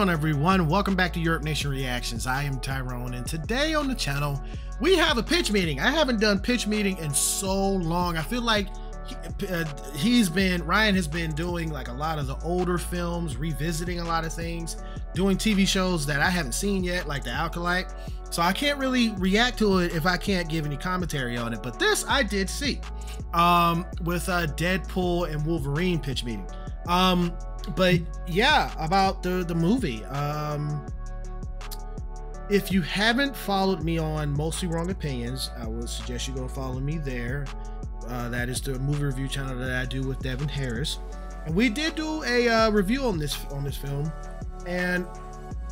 on, everyone? Welcome back to YURP Nation Reactions. I am Tyrone, and today on the channel we have a pitch meeting. I haven't done pitch meeting in so long. I feel like Ryan has been doing like a lot of the older films, revisiting a lot of things, doing TV shows that I haven't seen yet, like The Alkalite. So I can't really react to it if I can't give any commentary on it. But this I did see with Deadpool and Wolverine pitch meeting. But yeah, about the movie. If you haven't followed me on Mostly Wrong Opinions, I would suggest you go follow me there. That is the movie review channel that I do with Devin Harris, and we did do a review on this film. And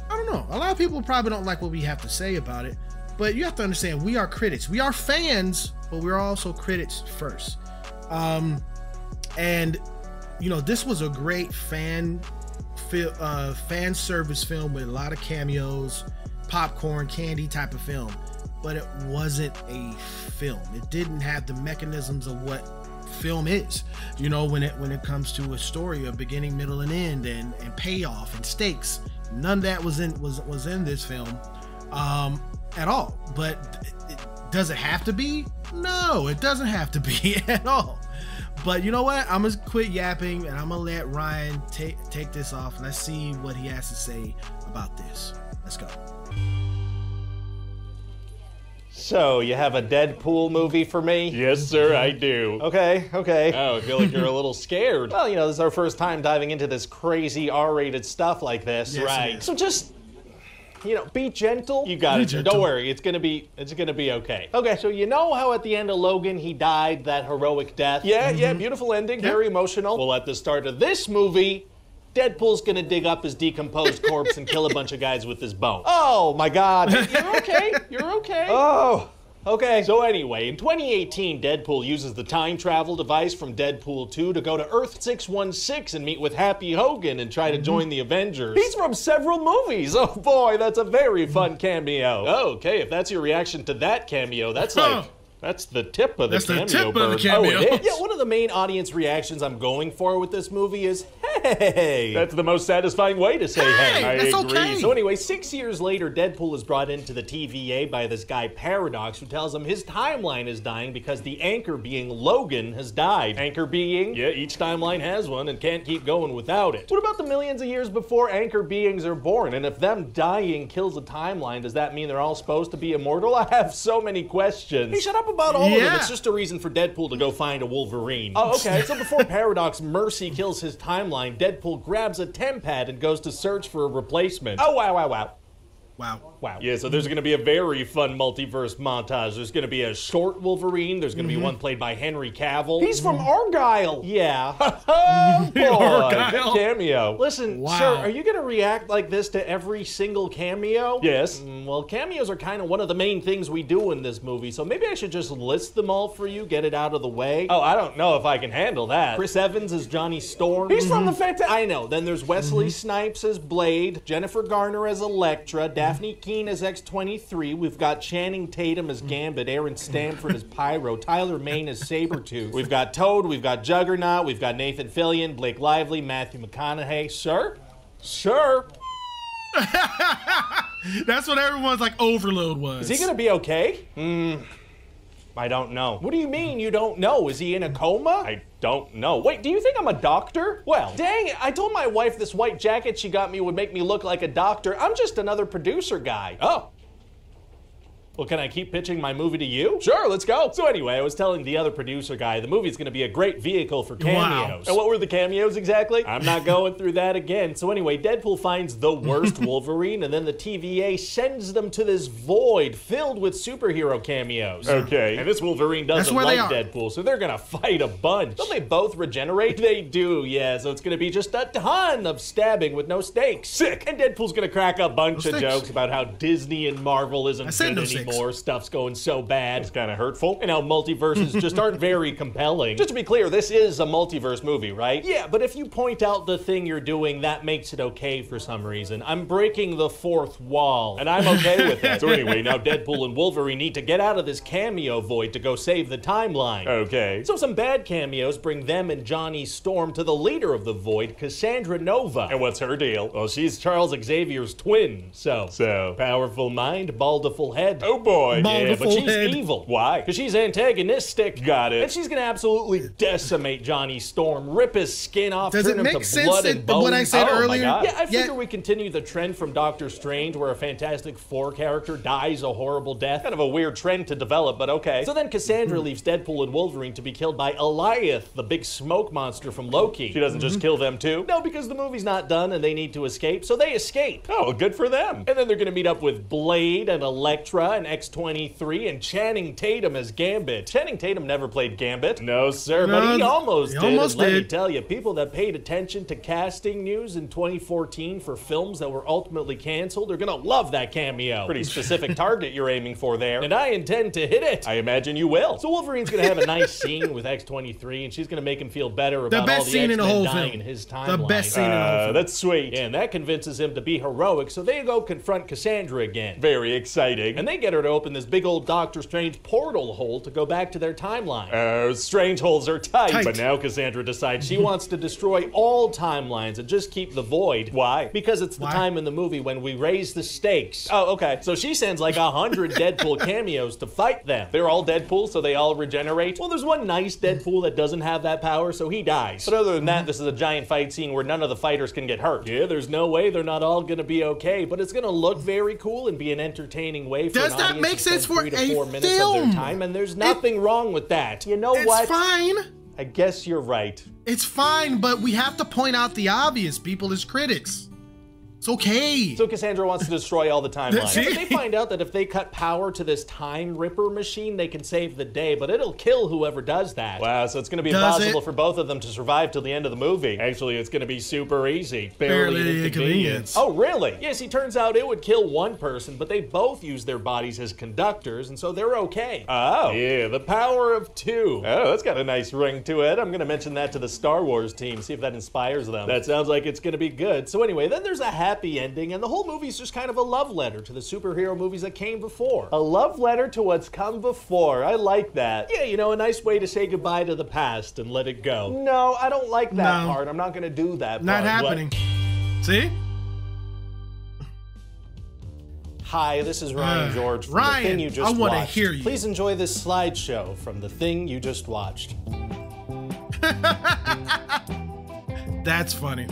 I don't know, a lot of people probably don't like what we have to say about it, but you have to understand, we are critics. We are fans, but we're also critics first. And you know, this was a great fan service film with a lot of cameos, popcorn, candy type of film, but it wasn't a film. It didn't have the mechanisms of what film is, you know, when it comes to a story, a beginning, middle, and end, and payoff and stakes. None of that was in this film at all. But does it have to be? No, it doesn't have to be at all. But you know what? I'm gonna quit yapping and I'm gonna let Ryan take this off. Let's see what he has to say about this. Let's go. So, you have a Deadpool movie for me? Yes, sir, I do. Okay. Oh, I feel like you're a little scared. Well, you know, this is our first time diving into this crazy R-rated stuff like this. Yes, right. So just, you know, be gentle. You got it. Don't worry, it's gonna be okay. Okay, so you know how at the end of Logan he died that heroic death? Yeah, beautiful ending, very emotional. Well, at the start of this movie, Deadpool's gonna dig up his decomposed corpse and kill a bunch of guys with his bone. Oh my God. You're okay, you're okay. Oh, okay. So anyway, in 2018, Deadpool uses the time travel device from Deadpool 2 to go to Earth 616 and meet with Happy Hogan and try to join the Avengers. He's from several movies. Oh boy, that's a very fun cameo. Oh, okay, if that's your reaction to that cameo, that's like... That's the tip of the cameo. That's the tip bird. of the cameo. Oh, it is? Yeah, one of the main audience reactions I'm going for with this movie is, hey. That's the most satisfying way to say hey. I that's agree. okay. So anyway, 6 years later, Deadpool is brought into the TVA by this guy Paradox, who tells him his timeline is dying because the anchor being Logan has died. Anchor being? Yeah, each timeline has one and can't keep going without it. What about the millions of years before anchor beings are born? And if them dying kills a timeline, does that mean they're all supposed to be immortal? I have so many questions. Hey, shut up about all of them. It's just a reason for Deadpool to go find a Wolverine. Oh, okay. So before Paradox Mercy kills his timeline, Deadpool grabs a tempad and goes to search for a replacement. Oh, wow. Yeah, so there's going to be a very fun multiverse montage. There's going to be a short Wolverine. There's going to be one played by Henry Cavill. He's from Argyle. Yeah. Oh, boy. Argyle. Cameo. Listen, sir, are you going to react like this to every single cameo? Yes. Well, cameos are kind of one of the main things we do in this movie, so maybe I should just list them all for you, get it out of the way. Oh, I don't know if I can handle that. Chris Evans as Johnny Storm. He's from the Fantastic... I know. Then there's Wesley Snipes as Blade, Jennifer Garner as Elektra, Daphne Keane as X-23. We've got Channing Tatum as Gambit, Aaron Stamford as Pyro, Tyler Mane as Sabretooth. We've got Toad, we've got Juggernaut, we've got Nathan Fillion, Blake Lively, Matthew McConaughey. Sir? Sure. That's what everyone's like overload was. Is he gonna be okay? I don't know. What do you mean you don't know? Is he in a coma? I don't know. Wait, do you think I'm a doctor? Well, dang it, I told my wife this white jacket she got me would make me look like a doctor. I'm just another producer guy. Oh. Well, can I keep pitching my movie to you? Sure, let's go. So anyway, I was telling the other producer guy the movie's gonna be a great vehicle for cameos. Wow. And what were the cameos exactly? I'm not going through that again. So anyway, Deadpool finds the worst Wolverine, and then the TVA sends them to this void filled with superhero cameos. Okay. And this Wolverine doesn't like Deadpool, so they're gonna fight a bunch. Don't they both regenerate? They do, yeah. So it's gonna be just a ton of stabbing with no stakes. Sick. And Deadpool's gonna crack a bunch of stakes. jokes about how Disney and Marvel isn't said good no anymore. stakes. anymore. Stuff's going so bad. It's kind of hurtful. And now multiverses just aren't very compelling. Just to be clear, this is a multiverse movie, right? Yeah, but if you point out the thing you're doing, that makes it okay for some reason. I'm breaking the fourth wall, and I'm okay with that. So anyway, now Deadpool and Wolverine need to get out of this cameo void to go save the timeline. Okay. So some bad cameos bring them and Johnny Storm to the leader of the void, Cassandra Nova. And what's her deal? Well, she's Charles Xavier's twin. So powerful mind, baldiful head. Oh boy. Yeah, but she's evil. Why? Because she's antagonistic. Got it. And she's gonna absolutely decimate Johnny Storm, rip his skin off, Does turn it him make to sense blood and bones. what I said earlier? My God. Yeah, I figure we continue the trend from Doctor Strange where a Fantastic Four character dies a horrible death. Kind of a weird trend to develop, but okay. So then Cassandra leaves Deadpool and Wolverine to be killed by Eliath, the big smoke monster from Loki. She doesn't just kill them too? No, because the movie's not done and they need to escape, so they escape. Oh, good for them. And then they're gonna meet up with Blade and Elektra and X-23 and Channing Tatum as Gambit. Channing Tatum never played Gambit. No, sir, but he almost did. And let me tell you, people that paid attention to casting news in 2014 for films that were ultimately canceled are gonna love that cameo. Pretty specific target you're aiming for there. And I intend to hit it. I imagine you will. So Wolverine's gonna have a nice scene with X-23 and she's gonna make him feel better about all the X-Men dying in his timeline. The best scene in the whole film. That's sweet. Yeah, and that convinces him to be heroic, so they go confront Cassandra again. Very exciting. And they get her to open this big old Doctor Strange portal hole to go back to their timeline. Strange holes are tight. But now Cassandra decides she wants to destroy all timelines and just keep the void. Why? Because it's the time in the movie when we raise the stakes. Oh, okay. So she sends like 100 Deadpool cameos to fight them. They're all Deadpool, so they all regenerate. Well, there's one nice Deadpool that doesn't have that power, so he dies. But other than that, this is a giant fight scene where none of the fighters can get hurt. Yeah, there's no way they're not all gonna be okay, but it's gonna look very cool and be an entertaining way for an audience to spend 3 to 4 minutes of their time, and there's nothing wrong with that. You know what? It's fine. I guess you're right. It's fine, but we have to point out the obvious, people, as critics. It's okay. So Cassandra wants to destroy all the timelines. But they find out that if they cut power to this time ripper machine, they can save the day, but it'll kill whoever does that. Wow, so it's gonna be impossible for both of them to survive till the end of the movie. Actually, it's gonna be super easy. Barely an inconvenience. Oh, really? Yes, he turns out it would kill one person, but they both use their bodies as conductors, and so they're okay. Oh. Yeah, the power of 2. Oh, that's got a nice ring to it. I'm gonna mention that to the Star Wars team, see if that inspires them. That sounds like it's gonna be good. So anyway, then there's a happy ending, and the whole movie's just kind of a love letter to the superhero movies that came before. A love letter to what's come before. I like that. Yeah, you know, a nice way to say goodbye to the past and let it go. No, I don't like that part. I'm not gonna do that Not happening. See? Hi, this is Ryan George from The Thing You Just Watched. I want to hear you. Please enjoy this slideshow from The Thing You Just Watched. That's funny.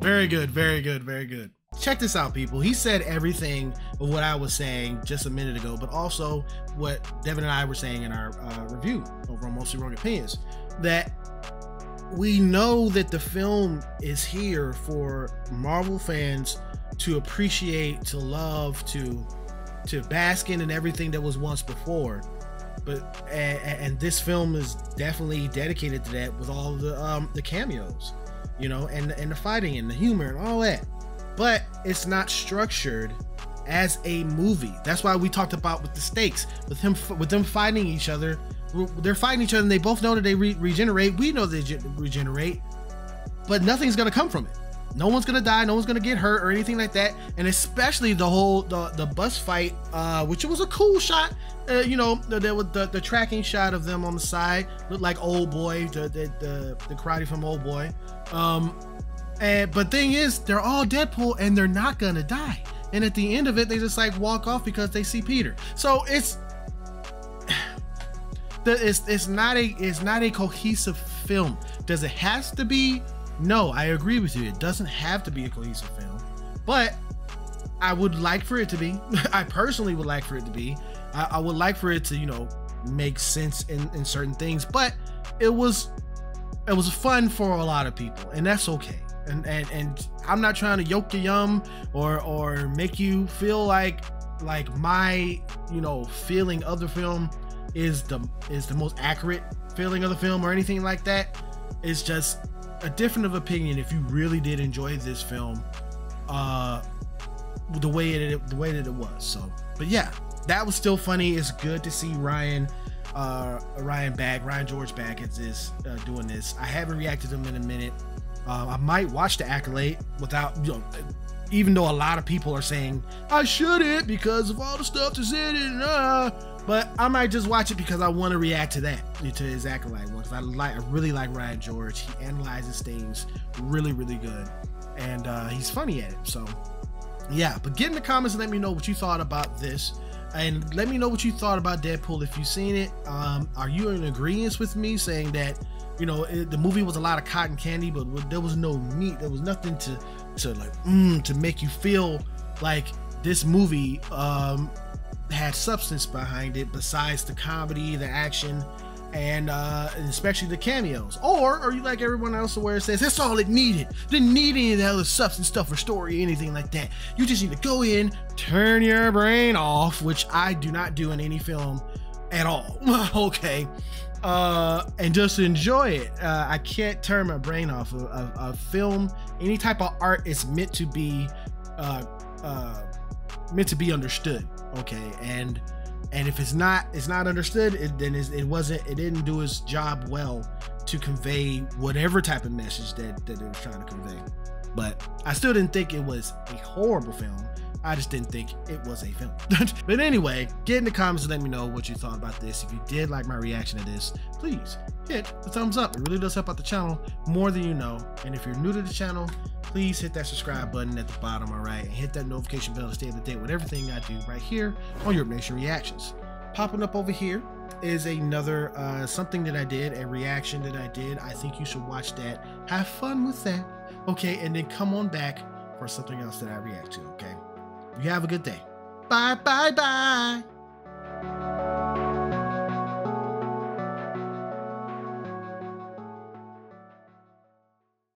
Very good, very good, very good. Check this out, people. He said everything of what I was saying just a minute ago, but also what Devin and I were saying in our review over on Mostly Wrong Opinions, that we know that the film is here for Marvel fans to appreciate, to love, to bask in and everything that was once before. But and this film is definitely dedicated to that with all the cameos, you know, and the fighting and the humor and all that. But it's not structured as a movie. That's why we talked about with the stakes, with them fighting each other. They're fighting each other, and they both know that they regenerate. We know they regenerate, but nothing's gonna come from it. No one's gonna die, no one's gonna get hurt or anything like that. And especially the bus fight, which was a cool shot. You know, the tracking shot of them on the side looked like Old Boy, the karate from Old Boy. But thing is, they're all Deadpool and they're not gonna die. And at the end of it, they just like walk off because they see Peter. So it's not a cohesive film. Does it has to be? No, I agree with you. It doesn't have to be a cohesive film, but I would like for it to be. I personally would like for it to be. I would like for it to, you know, make sense in certain things, but it was fun for a lot of people, and that's okay. And I'm not trying to yoke your yum or make you feel like my, you know, feeling of the film is the most accurate feeling of the film or anything like that. It's just a different of opinion if you really did enjoy this film, the way that it was. So, but yeah, that was still funny. It's good to see Ryan George back at this, doing this. I haven't reacted to him in a minute. I might watch The Acolyte without, even though a lot of people are saying I shouldn't because of all the stuff that's in it, but I might just watch it because I want to react to that, to his Acolyte one, because I really like Ryan George. He analyzes things really, really good, and he's funny at it. So yeah, but get in the comments and let me know what you thought about this, and let me know what you thought about Deadpool if you've seen it. Are you in agreement with me saying that, you know, the movie was a lot of cotton candy, but there was no meat, there was nothing to make you feel like this movie had substance behind it besides the comedy, the action, and especially the cameos? Or are you like everyone else where it says that's all it needed, didn't need any of that other substance stuff or story or anything like that? You just need to go in, turn your brain off, which I do not do in any film at all. Okay, and just enjoy it. I can't turn my brain off. A film, any type of art, is meant to be understood. Okay, and if it's not understood, it didn't do its job well to convey whatever type of message that it was trying to convey. But I still didn't think it was a horrible film. I just didn't think it was a film. But anyway, get in the comments and let me know what you thought about this. If you did like my reaction to this, please hit the thumbs up. It really does help out the channel more than you know. And if you're new to the channel, please hit that subscribe button at the bottom, all right, and hit that notification bell to stay up to date with everything I do right here on YURP Nation Reactions. Popping up over here is another something that I did, a reaction that I did. I think you should watch that. Have fun with that, okay? And then come on back for something else that I react to, okay? You have a good day. Bye, bye, bye.